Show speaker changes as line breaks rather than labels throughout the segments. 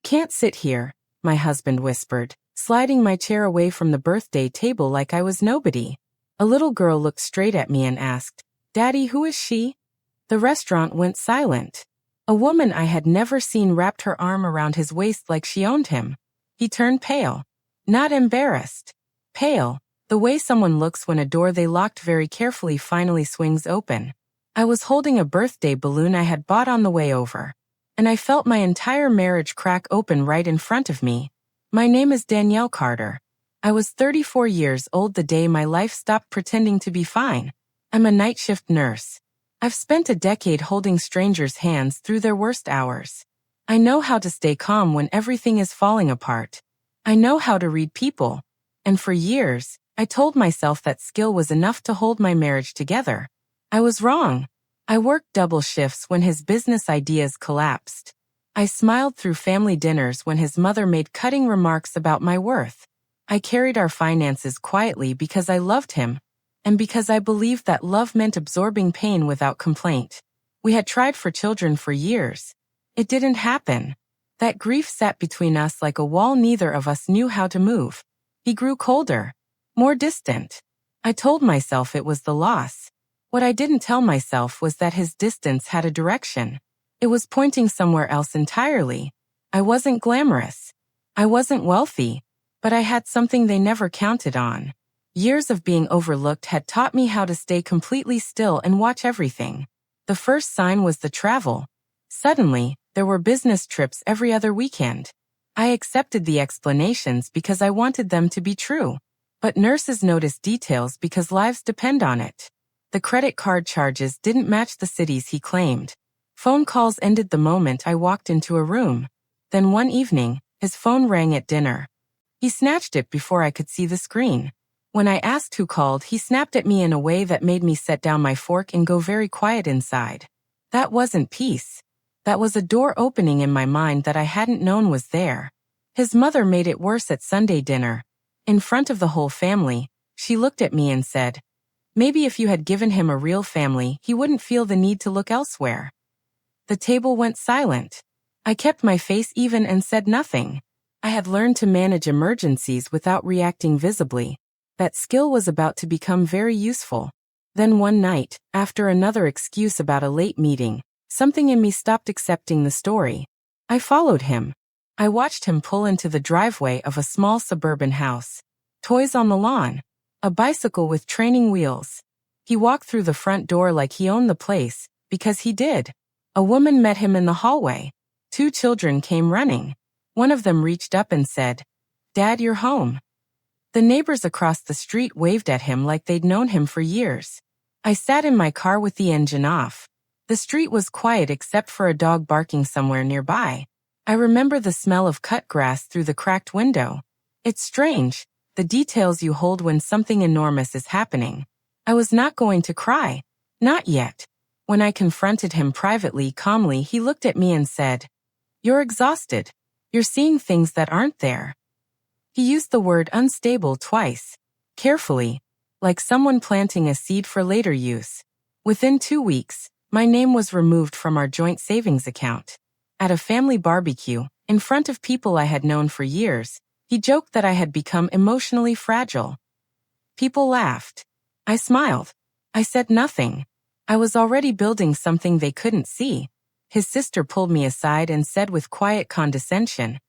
Can't sit here, my husband whispered, sliding my chair away from the birthday table like I was nobody. A little girl looked straight at me and asked, "Daddy, who is she?" The restaurant went silent. A woman I had never seen wrapped her arm around his waist like she owned him. He turned pale. Not embarrassed. Pale, the way someone looks when a door they locked very carefully finally swings open. I was holding a birthday balloon I had bought on the way over, and I felt my entire marriage crack open right in front of me. My name is Danielle Carter. I was 34 years old the day my life stopped pretending to be fine. I'm a night shift nurse. I've spent a decade holding strangers' hands through their worst hours. I know how to stay calm when everything is falling apart. I know how to read people. And for years, I told myself that skill was enough to hold my marriage together. I was wrong. I worked double shifts when his business ideas collapsed. I smiled through family dinners when his mother made cutting remarks about my worth. I carried our finances quietly because I loved him, and because I believed that love meant absorbing pain without complaint. We had tried for children for years. It didn't happen. That grief sat between us like a wall neither of us knew how to move. He grew colder, more distant. I told myself it was the loss. What I didn't tell myself was that his distance had a direction. It was pointing somewhere else entirely. I wasn't glamorous. I wasn't wealthy, but I had something they never counted on. Years of being overlooked had taught me how to stay completely still and watch everything. The first sign was the travel. Suddenly, there were business trips every other weekend. I accepted the explanations because I wanted them to be true. But nurses notice details because lives depend on it. The credit card charges didn't match the cities he claimed. Phone calls ended the moment I walked into a room. Then one evening, his phone rang at dinner. He snatched it before I could see the screen. When I asked who called, he snapped at me in a way that made me set down my fork and go very quiet inside. That wasn't peace. That was a door opening in my mind that I hadn't known was there. His mother made it worse at Sunday dinner. In front of the whole family, she looked at me and said, "Maybe if you had given him a real family, he wouldn't feel the need to look elsewhere." The table went silent. I kept my face even and said nothing. I had learned to manage emergencies without reacting visibly. That skill was about to become very useful. Then one night, after another excuse about a late meeting, something in me stopped accepting the story. I followed him. I watched him pull into the driveway of a small suburban house. Toys on the lawn. A bicycle with training wheels. He walked through the front door like he owned the place, because he did. A woman met him in the hallway. 2 children came running. One of them reached up and said, "Dad, you're home." The neighbors across the street waved at him like they'd known him for years. I sat in my car with the engine off. The street was quiet except for a dog barking somewhere nearby. I remember the smell of cut grass through the cracked window. It's strange, the details you hold when something enormous is happening. I was not going to cry. Not yet. When I confronted him privately, calmly, he looked at me and said, "You're exhausted. You're seeing things that aren't there." He used the word unstable twice, carefully, like someone planting a seed for later use. Within 2 weeks, my name was removed from our joint savings account. At a family barbecue, in front of people I had known for years, he joked that I had become emotionally fragile. People laughed. I smiled. I said nothing. I was already building something they couldn't see. His sister pulled me aside and said with quiet condescension,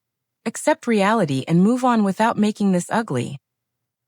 "Accept reality and move on without making this ugly."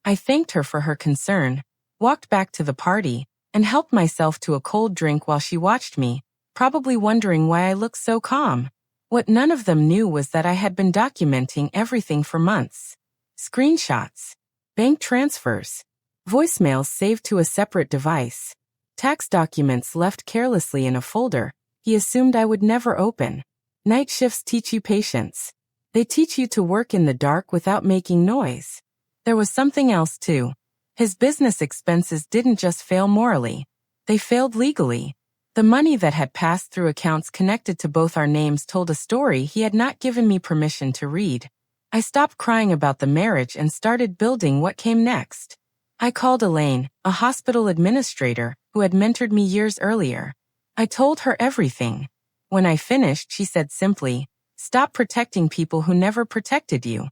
I thanked her for her concern, walked back to the party, and helped myself to a cold drink while she watched me, probably wondering why I looked so calm. What none of them knew was that I had been documenting everything for months. Screenshots, bank transfers, voicemails saved to a separate device, tax documents left carelessly in a folder he assumed I would never open. Night shifts teach you patience. They teach you to work in the dark without making noise. There was something else too. His business expenses didn't just fail morally. They failed legally. The money that had passed through accounts connected to both our names told a story he had not given me permission to read. I stopped crying about the marriage and started building what came next. I called Elaine, a hospital administrator, who had mentored me years earlier. I told her everything. When I finished, she said simply, Stop protecting people who never protected you.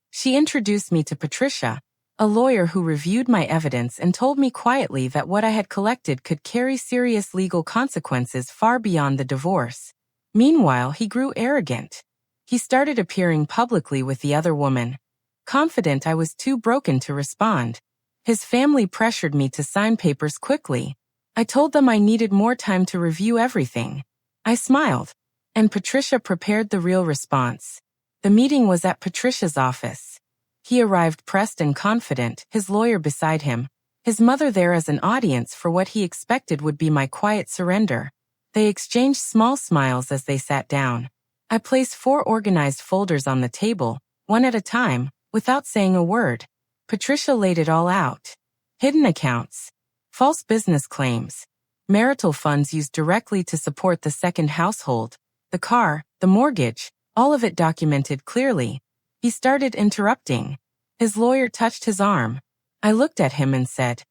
She introduced me to Patricia, a lawyer who reviewed my evidence and told me quietly that what I had collected could carry serious legal consequences far beyond the divorce. Meanwhile, he grew arrogant. He started appearing publicly with the other woman. Confident I was too broken to respond. His family pressured me to sign papers quickly. I told them I needed more time to review everything. I smiled, and Patricia prepared the real response. The meeting was at Patricia's office. He arrived pressed and confident, his lawyer beside him, his mother there as an audience for what he expected would be my quiet surrender. They exchanged small smiles as they sat down. I placed 4 organized folders on the table, one at a time, without saying a word. Patricia laid it all out. Hidden accounts, false business claims, marital funds used directly to support the second household, the car, the mortgage, all of it documented clearly. He started interrupting. His lawyer touched his arm. I looked at him and said,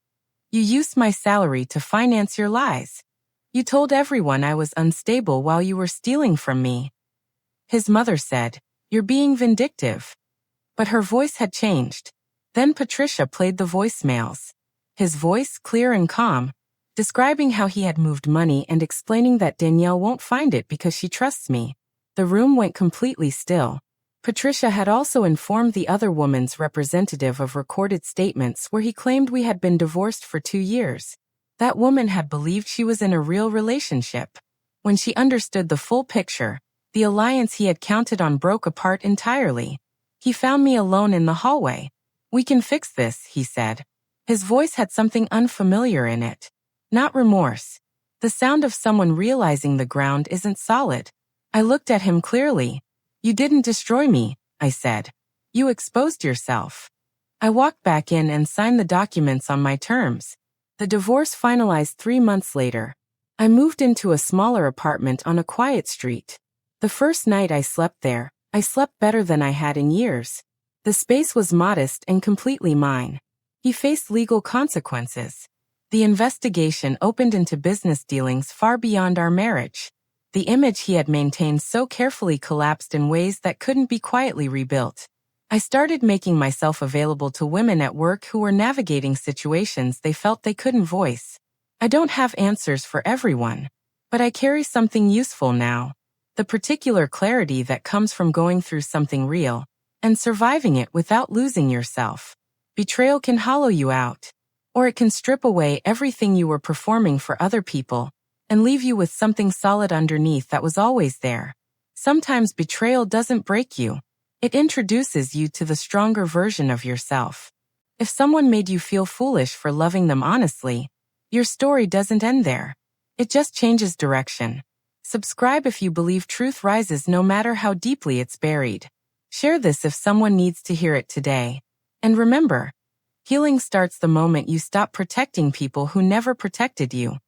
"You used my salary to finance your lies. You told everyone I was unstable while you were stealing from me." His mother said, "You're being vindictive." But her voice had changed. Then Patricia played the voicemails. His voice, clear and calm, describing how he had moved money and explaining that Danielle won't find it because she trusts me. The room went completely still. Patricia had also informed the other woman's representative of recorded statements where he claimed we had been divorced for 2 years. That woman had believed she was in a real relationship. When she understood the full picture, the alliance he had counted on broke apart entirely. He found me alone in the hallway. "We can fix this," he said. His voice had something unfamiliar in it. Not remorse. The sound of someone realizing the ground isn't solid. I looked at him clearly. "You didn't destroy me," I said. "You exposed yourself." I walked back in and signed the documents on my terms. The divorce finalized 3 months later. I moved into a smaller apartment on a quiet street. The first night I slept there, I slept better than I had in years. The space was modest and completely mine. He faced legal consequences. The investigation opened into business dealings far beyond our marriage. The image he had maintained so carefully collapsed in ways that couldn't be quietly rebuilt. I started making myself available to women at work who were navigating situations they felt they couldn't voice. I don't have answers for everyone, but I carry something useful now. The particular clarity that comes from going through something real and surviving it without losing yourself. Betrayal can hollow you out, or it can strip away everything you were performing for other people and leave you with something solid underneath that was always there. Sometimes betrayal doesn't break you. It introduces you to the stronger version of yourself. If someone made you feel foolish for loving them honestly, your story doesn't end there. It just changes direction. Subscribe if you believe truth rises no matter how deeply it's buried. Share this if someone needs to hear it today. And remember, healing starts the moment you stop protecting people who never protected you.